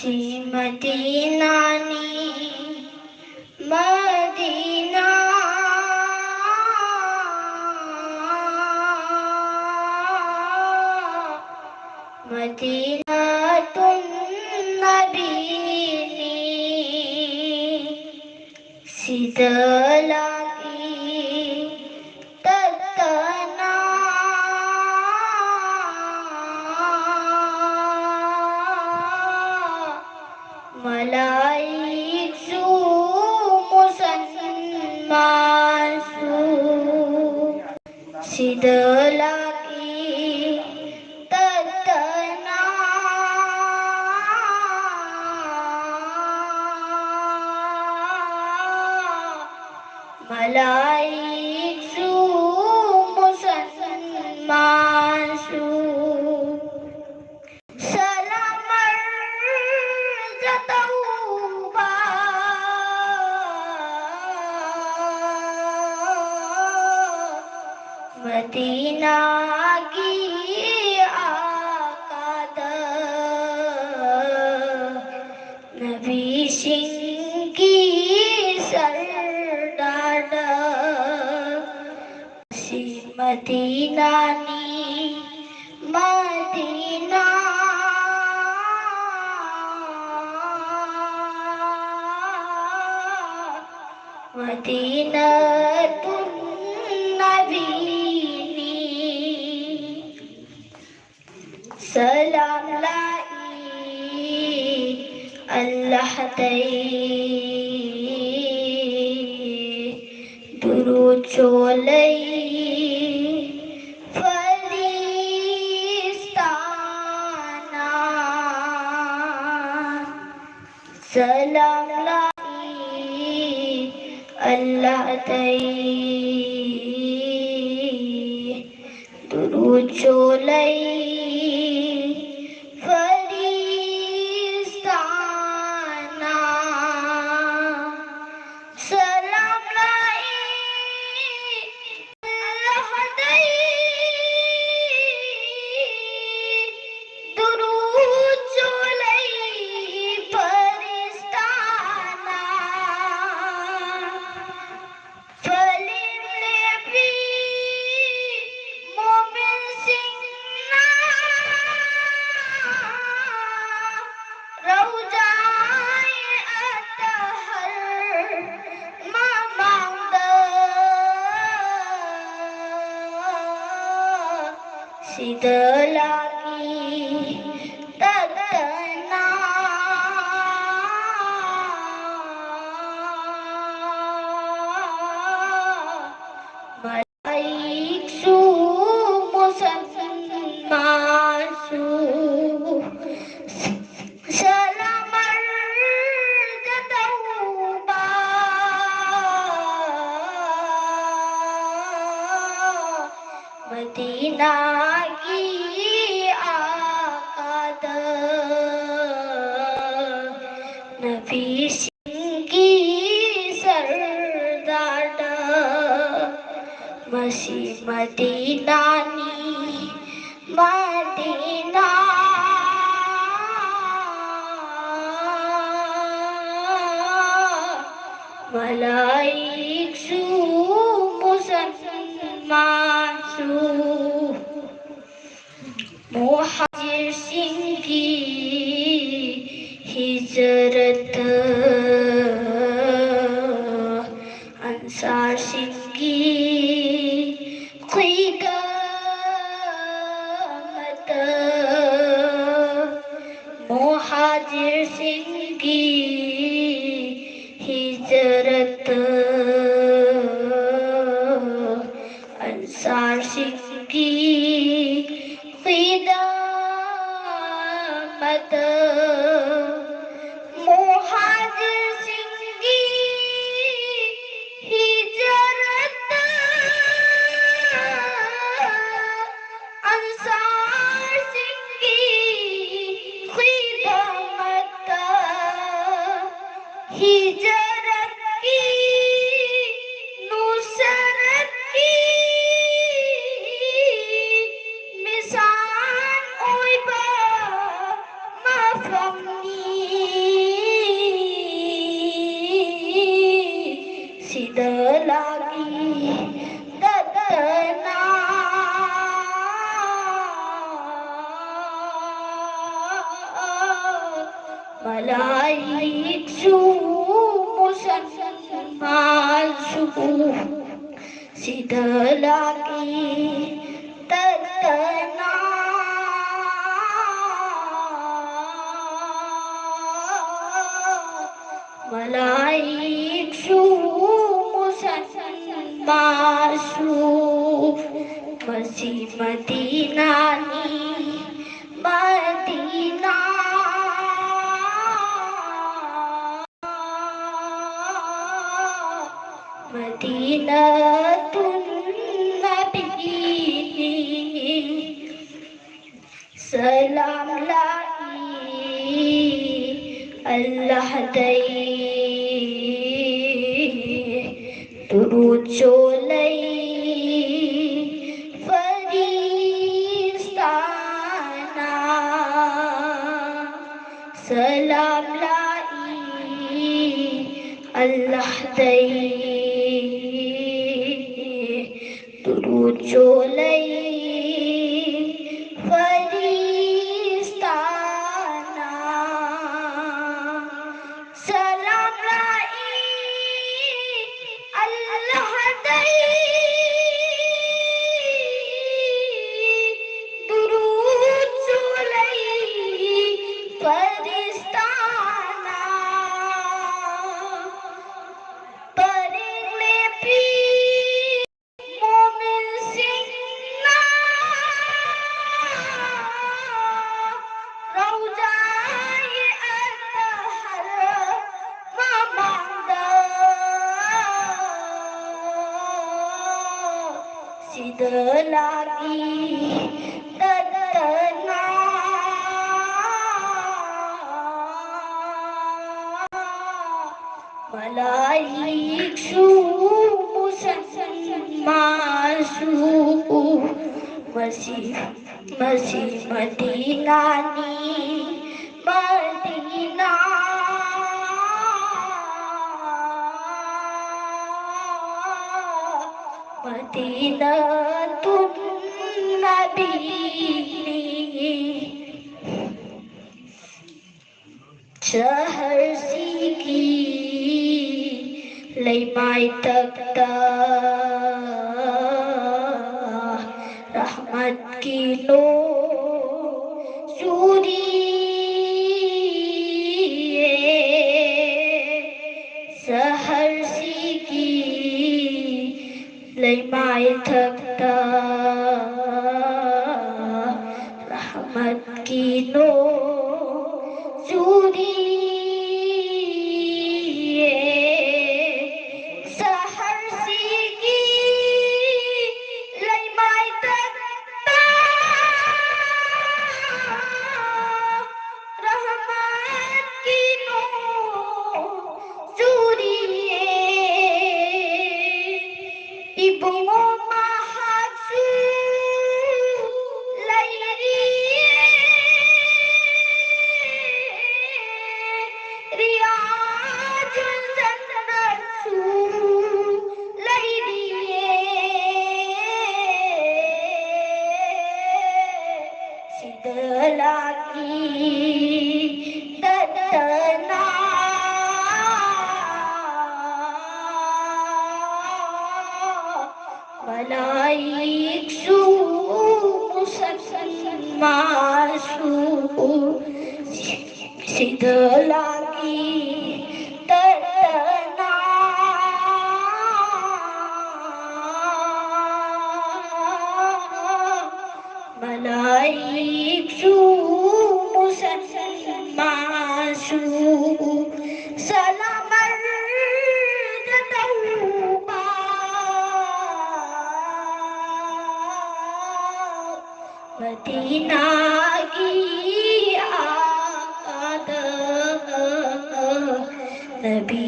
Medina नी मदीना मदीना तुम नबी सिदला Malaik su musalman su sidlaki tadana Malaik su musalman su Madina की आकाद नबी सिंह की सरदार मदीना नी मदीना मदीना तुम नबी सलाम लाई अल्लाह दुरूद चोलई फरिस्ताना सलाम लाई अल्लाह दुरूद चोलई सिदलाकी तदना मलाइक सु मुसलमान सु सलामर जतौबा मदीना की आकाद नबी सिंह की सरदार मसीह मदीना नी मदीना मलाइक सु मुसलमान सु मुहाजिर सिंह की हिजरत अंसार सिंह की क़ियामत मुहाजिर सिंह की हिजरत अंसार सिंह की क़ियामत मुहाजिर सिंह की हिजरत अंसार सिंह की क़ियामत हिजरत की नुसरत की मिसान ओइबा मफनी ملايك مسلمان Syed lagi terkenal Malaik masuk masih Madinah ni Madinatun Nabi Salam lahi Allah dai Durud cholai Faristana Salam lahi Allah dai Durud cholai Faristana Salam lahi Allah dai Durud cholai Faristana Paringle pi Momin Singna Raujai Al-Tahar Mamanda Sid lagi Malaik masuk masih Madinah ni Madinatun Nabi शहर की लई माई तकता रहमत की लो सूरी शहर की लई माई तकता रहमत की लो Suri Malaik masuk Sid lagi terkenal Malaik masuk Salamar Tauba Madinah ki aada Nabi